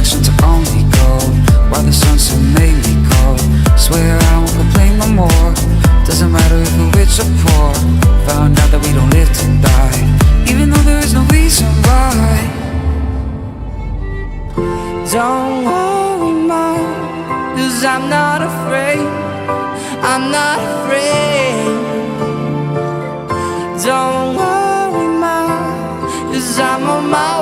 actions are only gold, while the sunset made me cold. Swear I won't complain no more. Doesn't matter if we're rich or poor. Found out that we don't live to die, even though there is no reason why. Don't worry, Mom, 'cause I'm not afraid. I'm not afraid. Don't worry, Mom, 'cause I'm on my